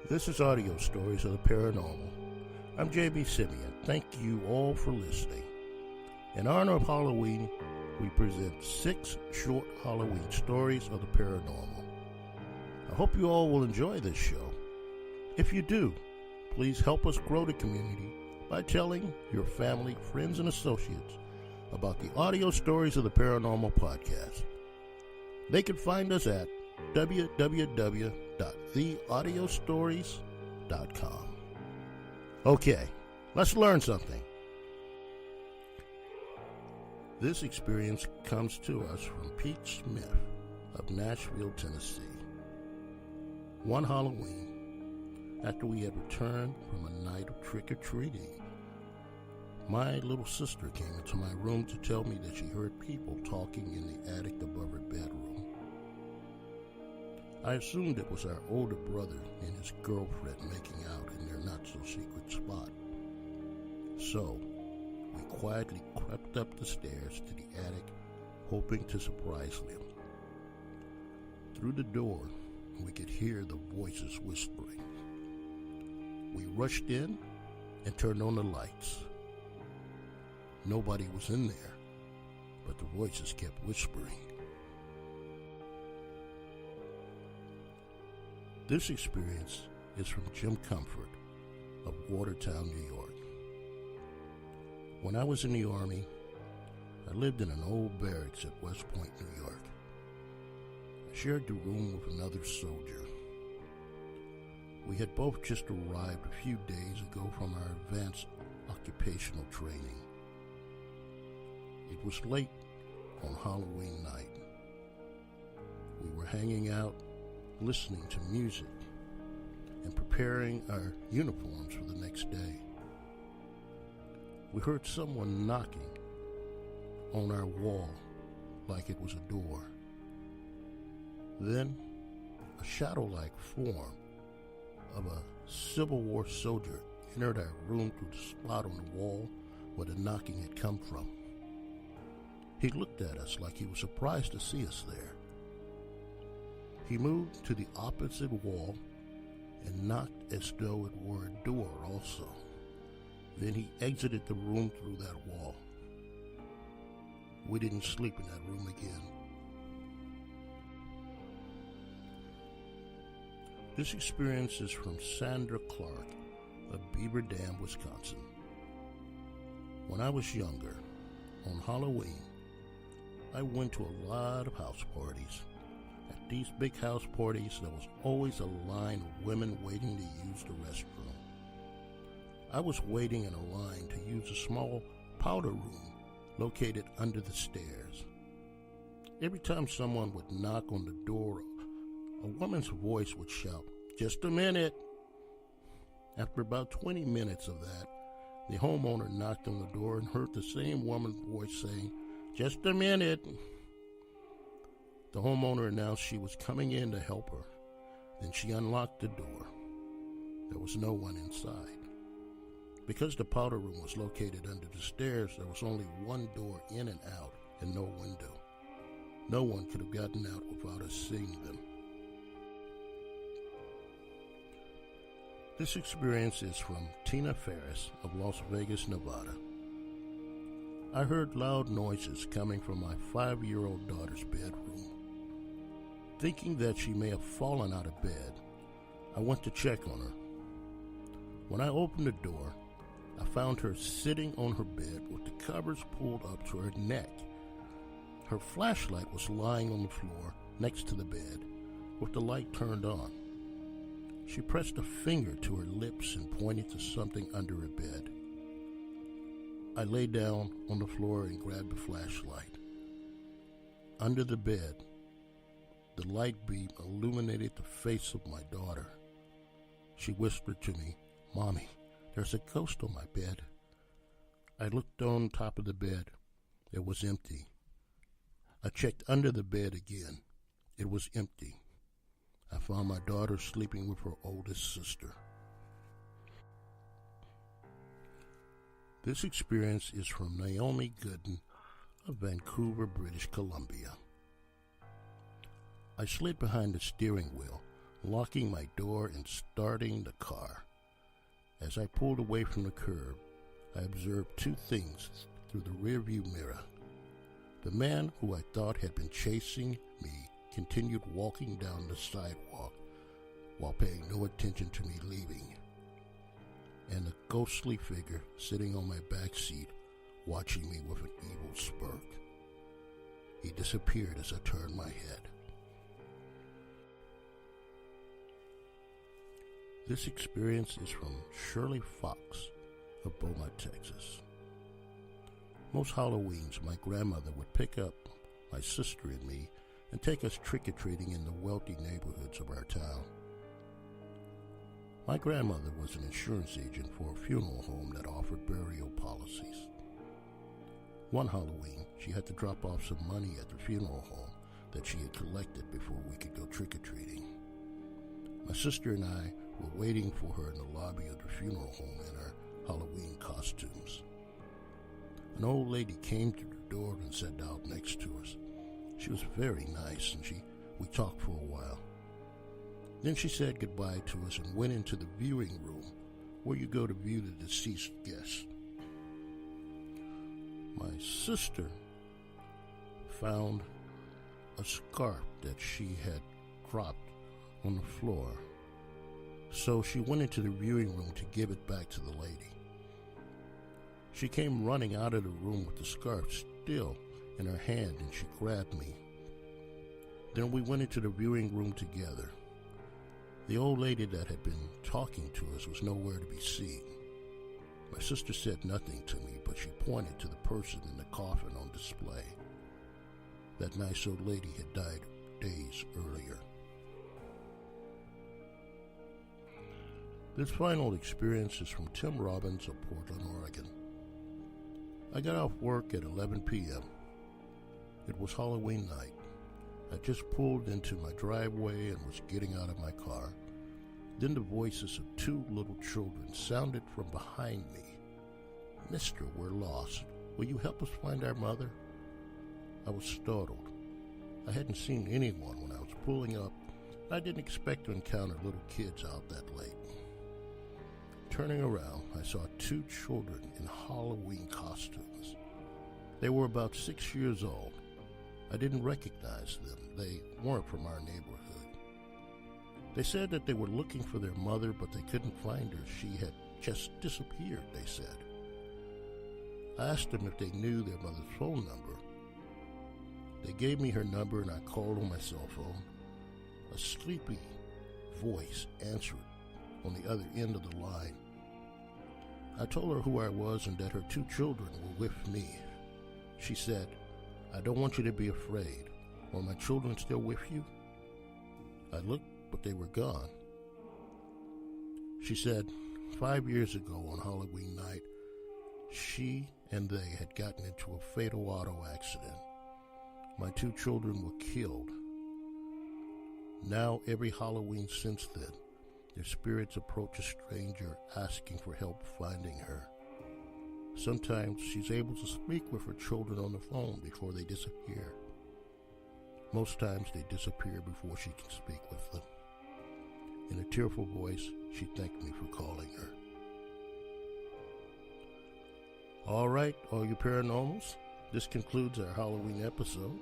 This is Audio Stories of the Paranormal. I'm J.B. Simeon. Thank you all for listening. In honor of Halloween, we present 6 short Halloween stories of the paranormal. I hope you all will enjoy this show. If you do, please help us grow the community by telling your family, friends, and associates about the Audio Stories of the Paranormal podcast. They can find us at www.theaudiostories.com. Okay, let's learn something. This experience comes to us from Pete Smith of Nashville, Tennessee. One Halloween, after we had returned from a night of trick-or-treating, my little sister came into my room to tell me that she heard people talking in the attic above her bedroom. I assumed it was our older brother and his girlfriend making out in their not-so-secret spot. So, we quietly crept up the stairs to the attic, hoping to surprise them. Through the door, we could hear the voices whispering. We rushed in and turned on the lights. Nobody was in there, but the voices kept whispering. This experience is from Jim Comfort of Watertown, New York. When I was in the Army, I lived in an old barracks at West Point, New York. I shared the room with another soldier. We had both just arrived a few days ago from our advanced occupational training. It was late on Halloween night. We were hanging out, listening to music, and preparing our uniforms for the next day. We heard someone knocking on our wall like it was a door. Then, a shadow-like form of a Civil War soldier entered our room through the spot on the wall where the knocking had come from. He looked at us like he was surprised to see us there. He moved to the opposite wall and knocked as though it were a door also. Then he exited the room through that wall. We didn't sleep in that room again. This experience is from Sandra Clark of Beaver Dam, Wisconsin. When I was younger, on Halloween, I went to a lot of house parties. At these big house parties, there was always a line of women waiting to use the restroom. I was waiting in a line to use a small powder room located under the stairs. Every time someone would knock on the door, a woman's voice would shout, "Just a minute." After about 20 minutes of that, the homeowner knocked on the door and heard the same woman's voice saying, "Just a minute." The homeowner announced she was coming in to help her. Then she unlocked the door. There was no one inside. Because the powder room was located under the stairs, there was only one door in and out and no window. No one could have gotten out without us seeing them. This experience is from Tina Ferris of Las Vegas, Nevada. I heard loud noises coming from my 5-year-old daughter's bedroom. Thinking that she may have fallen out of bed, I went to check on her. When I opened the door, I found her sitting on her bed with the covers pulled up to her neck. Her flashlight was lying on the floor next to the bed with the light turned on. She pressed a finger to her lips and pointed to something under her bed. I lay down on the floor and grabbed the flashlight. Under the bed, the light beam illuminated the face of my daughter. She whispered to me, "Mommy, there's a ghost on my bed." I looked on top of the bed. It was empty. I checked under the bed again. It was empty. I found my daughter sleeping with her oldest sister. This experience is from Naomi Gooden of Vancouver, British Columbia. I slid behind the steering wheel locking my door and starting the car. As I pulled away from the curb, I observed two things through the rearview mirror. The man who I thought had been chasing me continued walking down the sidewalk while paying no attention to me leaving, and a ghostly figure sitting on my back seat watching me with an evil smirk. He disappeared as I turned my head. This experience is from Shirley Fox of Beaumont, Texas. Most Halloweens, my grandmother would pick up my sister and me and take us trick-or-treating in the wealthy neighborhoods of our town. My grandmother was an insurance agent for a funeral home that offered burial policies. One Halloween, she had to drop off some money at the funeral home that she had collected before we could go trick-or-treating. My sister and I were waiting for her in the lobby of the funeral home in our Halloween costumes. An old lady came through the door and sat down next to us. She was very nice, and we talked for a while. Then she said goodbye to us and went into the viewing room where you go to view the deceased guests. My sister found a scarf that she had dropped on the floor, so she went into the viewing room to give it back to the lady. She came running out of the room with the scarf still in her hand, and she grabbed me. Then we went into the viewing room together. The old lady that had been talking to us was nowhere to be seen. My sister said nothing to me, but she pointed to the person in the coffin on display. That nice old lady had died days earlier. This final experience is from Tim Robbins of Portland, Oregon. I got off work at 11 p.m. It was Halloween night. I just pulled into my driveway and was getting out of my car. Then the voices of two little children sounded from behind me. "Mister, we're lost. Will you help us find our mother?" I was startled. I hadn't seen anyone when I was pulling up. I didn't expect to encounter little kids out that late. Turning around, I saw two children in Halloween costumes. They were about 6 years old. I didn't recognize them. They weren't from our neighborhood. They said that they were looking for their mother, but they couldn't find her. She had just disappeared, they said. I asked them if they knew their mother's phone number. They gave me her number, and I called on my cell phone. A sleepy voice answered on the other end of the line. I told her who I was and that her two children were with me. She said, "I don't want you to be afraid. Are my children still with you?" I looked, but they were gone. She said, 5 years ago on Halloween night, she and they had gotten into a fatal auto accident. My two children were killed. Now, every Halloween since then, their spirits approach a stranger asking for help finding her. Sometimes she's able to speak with her children on the phone before they disappear. Most times they disappear before she can speak with them. In a tearful voice, she thanked me for calling her. All right, all you paranormals, this concludes our Halloween episode.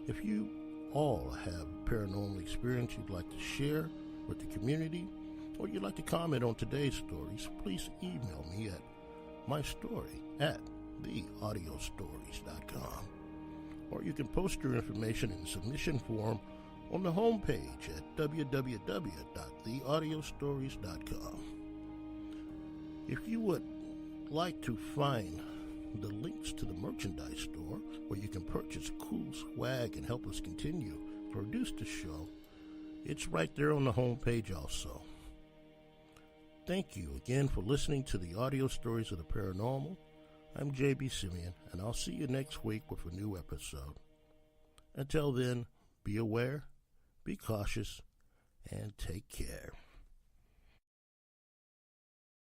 If you all have paranormal experience you'd like to share with the community, or you'd like to comment on today's stories, please email me at mystory@theaudiostories.com. Or you can post your information in the submission form on the homepage at www.theaudiostories.com. If you would like to find the links to the merchandise store where you can purchase cool swag and help us continue to produce the show, it's right there on the homepage also. Thank you again for listening to the Audio Stories of the Paranormal. I'm J.B. Simeon, and I'll see you next week with a new episode. Until then, be aware, be cautious, and take care.